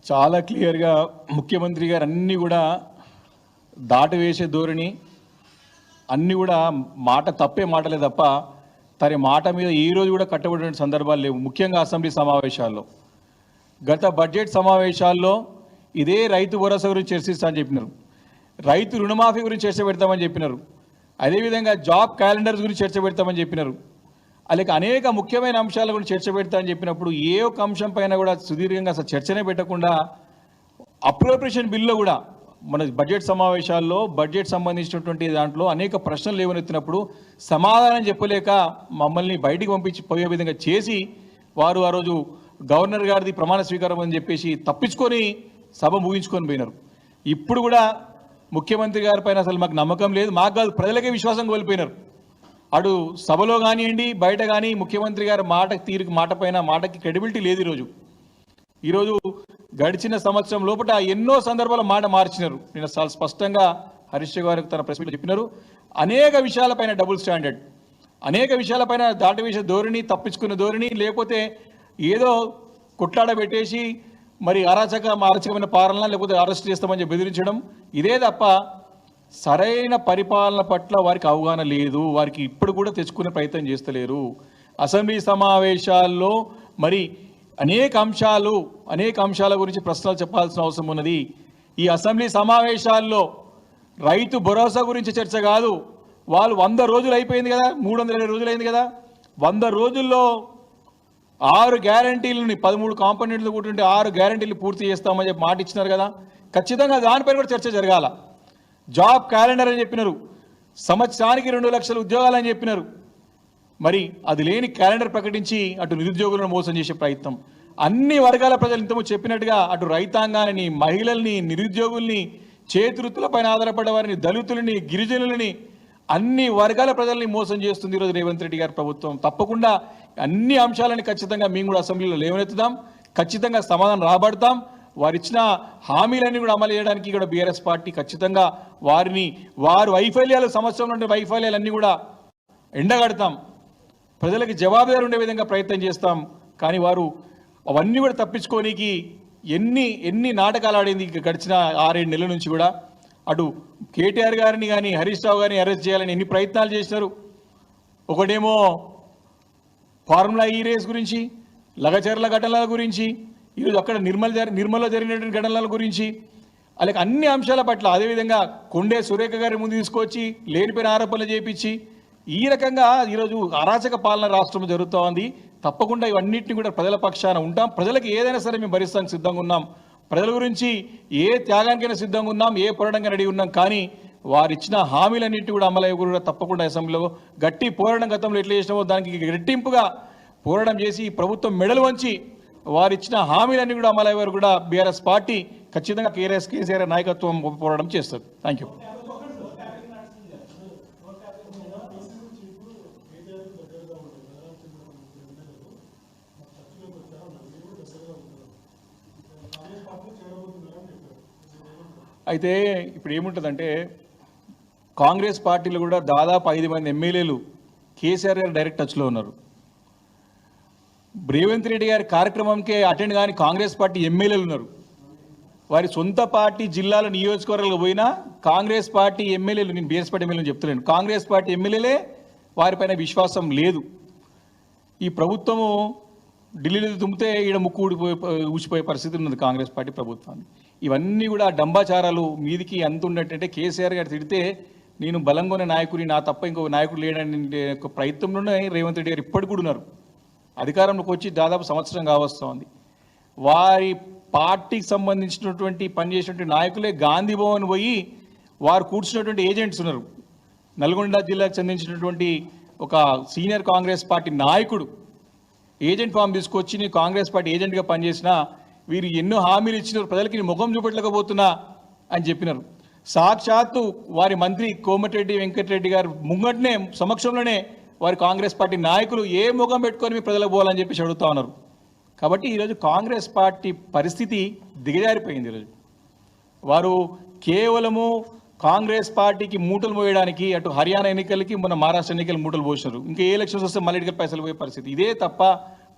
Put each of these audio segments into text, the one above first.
చాలా క్లియర్గా ముఖ్యమంత్రి గారు అన్నీ కూడా దాటవేసే ధోరణి, అన్నీ కూడా మాట తప్పే మాటలే తప్ప తన మాట మీద ఈ రోజు కూడా కట్టబడిన సందర్భాలు లేవు. ముఖ్యంగా అసెంబ్లీ సమావేశాల్లో, గత బడ్జెట్ సమావేశాల్లో ఇదే రైతు భరోసా గురించి చర్చిస్తా అని చెప్పినారు, రైతు రుణమాఫీ గురించి చర్చ పెడతామని చెప్పినారు, అదేవిధంగా జాబ్ క్యాలెండర్స్ గురించి చర్చ పెడతామని చెప్పినారు. అలాగే అనేక ముఖ్యమైన అంశాల గురించి చర్చ పెడతా అని చెప్పినప్పుడు ఏ ఒక్క అంశం పైన కూడా సుదీర్ఘంగా అసలు చర్చనే పెట్టకుండా అప్రోప్రియేషన్ బిల్లో కూడా మన బడ్జెట్ సమావేశాల్లో బడ్జెట్ సంబంధించినటువంటి దాంట్లో అనేక ప్రశ్నలు లేవనెత్తినప్పుడు సమాధానం చెప్పలేక మమ్మల్ని బయటికి పంపించి పోయే విధంగా చేసి వారు ఆ రోజు గవర్నర్ గారిది ప్రమాణ స్వీకారం అని చెప్పేసి తప్పించుకొని సభ ముగించుకొని పోయినారు. ఇప్పుడు కూడా ముఖ్యమంత్రి గారి పైన అసలు మాకు నమ్మకం లేదు, మాకు కాదు ప్రజలకే విశ్వాసం కోల్పోయినారు. అటు సభలో కానివ్వండి బయట కానీ ముఖ్యమంత్రి గారి మాట పైన మాటకి క్రెడిబిలిటీ లేదు. ఈరోజు గడిచిన సంవత్సరం లోపల ఎన్నో సందర్భాల మాట మార్చినారు. నేను చాలా స్పష్టంగా హరీష్ గారికి తన ప్రెస్ మీట్లో చెప్పినారు. అనేక విషయాలపైన డబుల్ స్టాండర్డ్, అనేక విషయాలపైన దాటవేసే ధోరణి, తప్పించుకునే ధోరణి, లేకపోతే ఏదో కొట్లాడబెట్టేసి మరి అరాచకమైన పాలన లేకపోతే అరెస్ట్ చేస్తామని చెప్పి బెదిరించడం, ఇదే తప్ప సరైన పరిపాలన పట్ల వారికి అవగాహన లేదు. వారికి ఇప్పుడు కూడా తెచ్చుకునే ప్రయత్నం చేస్తలేరు. అసెంబ్లీ సమావేశాల్లో మరి అనేక అంశాల గురించి ప్రశ్నలు చెప్పాల్సిన అవసరం ఉన్నది. ఈ అసెంబ్లీ సమావేశాల్లో రైతు భరోసా గురించి చర్చ కాదు. వాళ్ళు 100 రోజులు అయిపోయింది కదా, 320 రోజులు అయింది కదా, 100 రోజుల్లో 6 గ్యారంటీలని 13 కాంపోనెంట్లు కూర్చుంటే 6 గ్యారంటీలు పూర్తి చేస్తామని చెప్పి మాట ఇచ్చినారు కదా. ఖచ్చితంగా దానిపైన కూడా చర్చ జరగాల. జాబ్ క్యాలెండర్ అని చెప్పినారు, సంవత్సరానికి 2 లక్షల ఉద్యోగాలు అని చెప్పినారు. మరి అది లేని క్యాలెండర్ ప్రకటించి అటు నిరుద్యోగులను మోసం చేసే ప్రయత్నం. అన్ని వర్గాల ప్రజలు ఇంతకుముందు చెప్పినట్టుగా అటు రైతాంగాన్ని, మహిళల్ని, నిరుద్యోగుల్ని, చేతివృత్తులపైన ఆధారపడే వారిని, దళితులని, గిరిజనులని, అన్ని వర్గాల ప్రజల్ని మోసం చేస్తుంది ఈరోజు రేవంత్ రెడ్డి గారి ప్రభుత్వం. తప్పకుండా అన్ని అంశాలని ఖచ్చితంగా మేము కూడా అసెంబ్లీలో లేవనెత్తుదాం, ఖచ్చితంగా సమాధానం రాబడతాం. వారిచ్చిన హామీలన్నీ కూడా అమలు చేయడానికి కూడా బీఆర్ఎస్ పార్టీ ఖచ్చితంగా వారు వైఫల్యాలు, సంవత్సరం నుండి వైఫల్యాలన్నీ కూడా ఎండగడతాం, ప్రజలకి జవాబుదారు ఉండే విధంగా ప్రయత్నం చేస్తాం. కానీ వారు అవన్నీ కూడా తప్పించుకోనికి ఎన్ని నాటకాలు ఆడింది గడిచిన 6-7 నెలల నుంచి కూడా. అటు కేటీఆర్ గారిని కానీ హరీష్ రావు గారిని అరెస్ట్ చేయాలని ఎన్ని ప్రయత్నాలు చేసినారు. ఒకటేమో ఫార్ములా ఈ రేస్ గురించి, లగచర్ల ఘటనల గురించి, ఈరోజు అక్కడ నిర్మల్లో జరిగినటువంటి ఘటనల గురించి, అలాగే అన్ని అంశాల పట్ల, అదేవిధంగా కొండే సురేఖ గారి ముందు తీసుకొచ్చి లేనిపోయిన ఆరోపణలు చేపించి ఈ రకంగా ఈరోజు అరాచక పాలన రాష్ట్రంలో జరుగుతూ ఉంది. తప్పకుండా ఇవన్నింటినీ కూడా ప్రజల పక్షాన ఉంటాం, ప్రజలకు ఏదైనా సరే మేము భరిస్తానికి సిద్ధంగా ఉన్నాం, ప్రజల గురించి ఏ త్యాగానికైనా సిద్ధంగా ఉన్నాం, ఏ పోరాటంగా రెడీ ఉన్నాం. కానీ వారిచ్చిన హామీలన్నింటినీ కూడా అమలయ్య కూడా తప్పకుండా అసెంబ్లీలో గట్టి పోరాటం గతంలో ఎట్లా చేసినామో దానికి రెట్టింపుగా పోరాటం చేసి ప్రభుత్వం మెడలు వంచి వారిచ్చిన హామీలన్నీ కూడా అమలయ్యే వారు కూడా బీఆర్ఎస్ పార్టీ ఖచ్చితంగా కేసీఆర్ నాయకత్వం పోరాటం చేస్తారు. Thank you. అయితే ఇప్పుడు ఏముంటుందంటే కాంగ్రెస్ పార్టీలు కూడా దాదాపు 5 మంది ఎమ్మెల్యేలు కేసీఆర్ గారు డైరెక్ట్ టచ్లో ఉన్నారు. రేవంత్ రెడ్డి గారి కార్యక్రమంకే అటెండ్ కాని కాంగ్రెస్ పార్టీ ఎమ్మెల్యేలు ఉన్నారు. వారి సొంత పార్టీ జిల్లాల నియోజకవర్గాలకు పోయినా కాంగ్రెస్ పార్టీ ఎమ్మెల్యేలు, నేను బీఆర్ఎస్ పార్టీ ఎమ్మెల్యేలు చెప్తలేను, కాంగ్రెస్ పార్టీ ఎమ్మెల్యేలే వారిపైన విశ్వాసం లేదు. ఈ ప్రభుత్వము ఢిల్లీలో తుమ్మితే ఈడ ముక్కు ఊచిపోయే పరిస్థితి ఉన్నది కాంగ్రెస్ పార్టీ ప్రభుత్వాన్ని. ఇవన్నీ కూడా డంబాచారాలు మీదికి అంత ఉన్నట్టంటే కేసీఆర్ గారు తిడితే నేను బలంగానే నాయకుని, నా తప్ప ఇంకో నాయకుడు లేడని ప్రయత్నంలోనే రేవంత్ రెడ్డి గారు ఇప్పటికి కూడా ఉన్నారు. అధికారంలోకి వచ్చి దాదాపు సంవత్సరం కావస్తోంది. వారి పార్టీకి సంబంధించినటువంటి పనిచేసినటువంటి నాయకులే గాంధీ భవన్ పోయి వారు కూర్చున్నటువంటి ఏజెంట్స్ ఉన్నారు. నల్గొండ జిల్లాకు చెందించినటువంటి ఒక సీనియర్ కాంగ్రెస్ పార్టీ నాయకుడు ఏజెంట్ ఫామ్ తీసుకొచ్చి నేను కాంగ్రెస్ పార్టీ ఏజెంట్గా పనిచేసిన వీరు ఎన్నో హామీలు ఇచ్చినారు, ప్రజలకి ముఖం చూపెట్టలేకపోతున్నా అని చెప్పినారు. సాక్షాత్తు వారి మంత్రి కోమటిరెడ్డి వెంకటరెడ్డి గారు ముంగట్నే సమక్షంలోనే వారి కాంగ్రెస్ పార్టీ నాయకులు ఏ ముఖం పెట్టుకొని మీ ప్రజలకు పోవాలని చెప్పేసి అడుగుతా ఉన్నారు. కాబట్టి ఈరోజు కాంగ్రెస్ పార్టీ పరిస్థితి దిగజారిపోయింది. ఈరోజు వారు కేవలము కాంగ్రెస్ పార్టీకి మూటలు మోయడానికి అటు హర్యానా ఎన్నికలకి మన మహారాష్ట్ర ఎన్నికలు మూటలు పోసినారు. ఇంకా ఏ ఎలక్షన్స్ వస్తే మళ్ళీ పైసలు పోయే పరిస్థితి. ఇదే తప్ప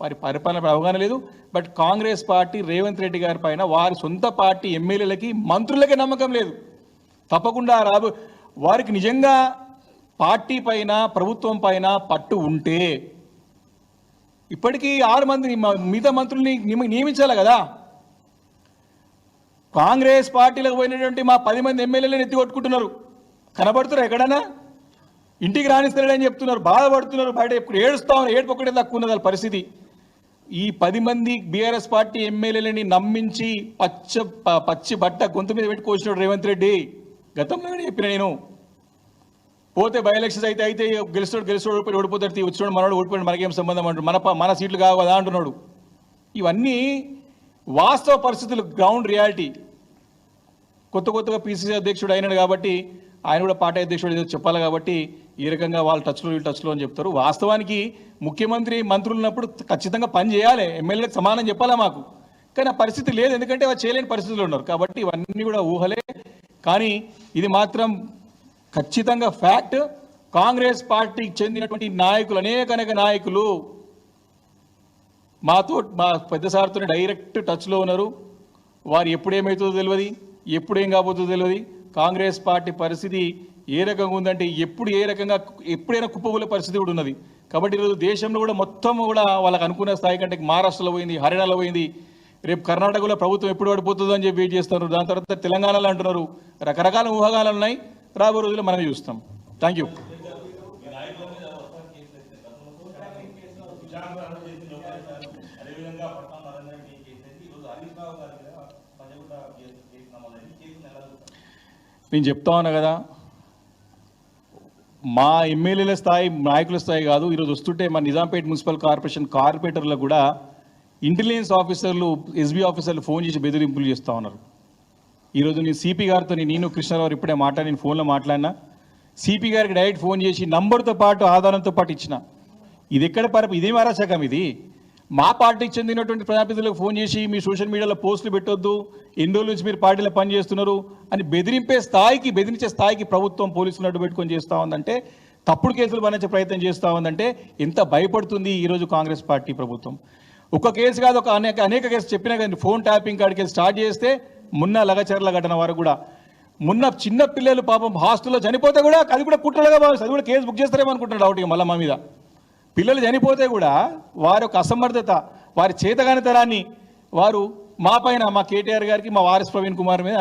వారి పరిపాలన అవగాహన లేదు. బట్ కాంగ్రెస్ పార్టీ రేవంత్ రెడ్డి గారి పైన వారి సొంత పార్టీ ఎమ్మెల్యేలకి మంత్రులకే నమ్మకం లేదు. తప్పకుండా వారికి నిజంగా పార్టీ పైన ప్రభుత్వం పైన పట్టు ఉంటే ఇప్పటికీ 6 మంది మిగతా మంత్రుల్ని నియమించాలి కదా. కాంగ్రెస్ పార్టీలకు పోయినటువంటి మా 10 మంది ఎమ్మెల్యేలను ఎత్తి కొట్టుకుంటున్నారు. కనబడుతున్నారు ఎక్కడన్నా? ఇంటికి రాణిస్తారని చెప్తున్నారు, బాధపడుతున్నారు, బయట ఎప్పుడు ఏడుస్తా ఉన్నారు. ఏడుపు ఒకటే తక్కువ ఉన్నది వాళ్ళ పరిస్థితి. ఈ 10 మంది బీఆర్ఎస్ పార్టీ ఎమ్మెల్యేలని నమ్మించి పచ్చి బట్ట గొంతు మీద పెట్టి కోసినాడు రేవంత్ రెడ్డి. గతంలో చెప్పిన నేను, పోతే బై ఎలక్షన్స్ అయితే గెలుస్తాడు ఓడిపోతాడు, వచ్చినాడు మనోడు ఓడిపోయాడు, మనకేం సంబంధం అంటాడు, మన సీట్లు కావు కదా అంటున్నాడు. ఇవన్నీ వాస్తవ పరిస్థితులు, గ్రౌండ్ రియాలిటీ. కొత్తగా పిసిసి అధ్యక్షుడు అయినాడు కాబట్టి ఆయన కూడా పార్టీ అధ్యక్షుడు ఏదో చెప్పాలి కాబట్టి ఈ రకంగా వాళ్ళు టచ్లో అని చెప్తారు. వాస్తవానికి ముఖ్యమంత్రి మంత్రులు ఉన్నప్పుడు ఖచ్చితంగా పని చేయాలి, ఎమ్మెల్యేలకు సమానం చెప్పాలా మాకు. కానీ ఆ పరిస్థితి లేదు, ఎందుకంటే వాళ్ళు చేయలేని పరిస్థితులు ఉన్నారు. కాబట్టి ఇవన్నీ కూడా ఊహలే. కానీ ఇది మాత్రం ఖచ్చితంగా ఫ్యాక్ట్. కాంగ్రెస్ పార్టీకి చెందినటువంటి నాయకులు, అనేక నాయకులు మా పెద్ద సార్తో డైరెక్ట్ టచ్లో ఉన్నారు. వారు ఎప్పుడేమవుతుందో తెలియదు, ఎప్పుడేం కాబోతుందో తెలియదు. కాంగ్రెస్ పార్టీ పరిస్థితి ఏ రకంగా ఉందంటే ఎప్పుడైనా కుప్పగూలే పరిస్థితి కూడా ఉన్నది. కాబట్టి ఈరోజు దేశంలో కూడా మొత్తం కూడా వాళ్ళకి అనుకున్న స్థాయి కంటే మహారాష్ట్రలో పోయింది, హర్యానాలో పోయింది, రేపు కర్ణాటకలో ప్రభుత్వం ఎప్పుడు పడిపోతుందో అని చెప్పి వెయిట్ చేస్తున్నారు. దాని తర్వాత తెలంగాణలో అంటున్నారు. రకరకాల ఊహాగానాలు ఉన్నాయి. రాబోయే రోజుల్లో మనం చూస్తాం. Thank you. నేను చెప్తా ఉన్నా కదా, మా ఎమ్మెల్యేల స్థాయి, నాయకుల స్థాయి కాదు. ఈరోజు వస్తుంటే మా నిజాంపేట మున్సిపల్ కార్పొరేషన్ కార్పొరేటర్లకు కూడా ఇంటెలిజెన్స్ ఆఫీసర్లు, ఎస్బీ ఆఫీసర్లు ఫోన్ చేసి బెదిరింపులు చేస్తూ ఉన్నారు. ఈరోజు నేను సిపి గారితో, నేను కృష్ణారావు ఇప్పుడే నేను ఫోన్లో మాట్లాడినా. సిపి గారికి డైరెక్ట్ ఫోన్ చేసి నంబర్తో పాటు ఆధారంతో పాటు ఇచ్చిన. ఇది ఎక్కడ ఇదేం అరాచకం ఇది? మా పార్టీకి చెందినటువంటి ప్రజాప్రతినిధులకు ఫోన్ చేసి మీ సోషల్ మీడియాలో పోస్టులు పెట్టొద్దు, ఎన్ని రోజుల నుంచి మీరు పార్టీలో పనిచేస్తున్నారు అని బెదిరించే స్థాయికి ప్రభుత్వం పోలీసులు అడ్డు పెట్టుకొని చేస్తూ ఉందంటే, తప్పుడు కేసులు బనించే ప్రయత్నం చేస్తూ ఉందంటే ఎంత భయపడుతుంది ఈరోజు కాంగ్రెస్ పార్టీ ప్రభుత్వం. ఒక కేసు కాదు, అనేక కేసు చెప్పినా కానీ ఫోన్ ట్యాపింగ్ కాడికి స్టార్ట్ చేస్తే మొన్న లగచర్ల ఘటన వరకు కూడా, మొన్న చిన్న పిల్లలు పాపం హాస్టల్లో చనిపోతే కూడా అది కూడా కుట్రలుగా భావిస్తారు. అది కూడా కేసు బుక్ చేస్తారేమో అనుకుంటున్నాడు డౌట్. మళ్ళీ మా మీద పిల్లలు చనిపోతే కూడా వారి యొక్క అసమర్థత, వారి చేతగానితనాన్ని వారు మా పైన, మా కేటీఆర్ గారికి, మా వారస్ ప్రవీణ్ కుమార్ మీద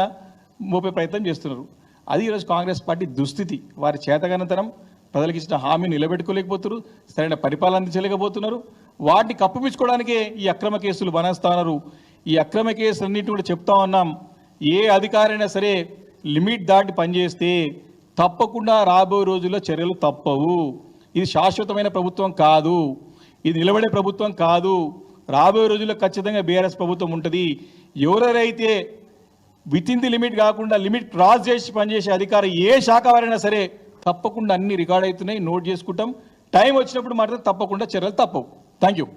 మోపే ప్రయత్నం చేస్తున్నారు. అది ఈరోజు కాంగ్రెస్ పార్టీ దుస్థితి. వారి చేతగానితనం, ప్రజలకు ఇచ్చిన హామీని నిలబెట్టుకోలేకపోతున్నారు, సరైన పరిపాలన అందించలేకపోతున్నారు. వాటిని కప్పిపుచ్చుకోవడానికే ఈ అక్రమ కేసులు బనేస్తున్నారు. ఈ అక్రమ కేసులన్నింటినీ కూడా చెప్తా ఉన్నాం. ఏ అధికారైనా సరే లిమిట్ దాటి పనిచేస్తే తప్పకుండా రాబోయే రోజుల్లో చర్యలు తప్పవు. ఇది శాశ్వతమైన ప్రభుత్వం కాదు, ఇది నిలబడే ప్రభుత్వం కాదు. రాబోయే రోజుల్లో ఖచ్చితంగా బీఆర్ఎస్ ప్రభుత్వం ఉంటుంది. ఎవరెవరైతే విత్ ఇన్ ది లిమిట్ కాకుండా లిమిట్ క్రాస్ చేసి పనిచేసే అధికారి ఏ శాఖ వారైనా సరే తప్పకుండా అన్ని రికార్డ్ అవుతున్నాయి, నోట్ చేసుకుంటాం. టైం వచ్చినప్పుడు మాత్రం తప్పకుండా చర్యలు తప్పవు. Thank you.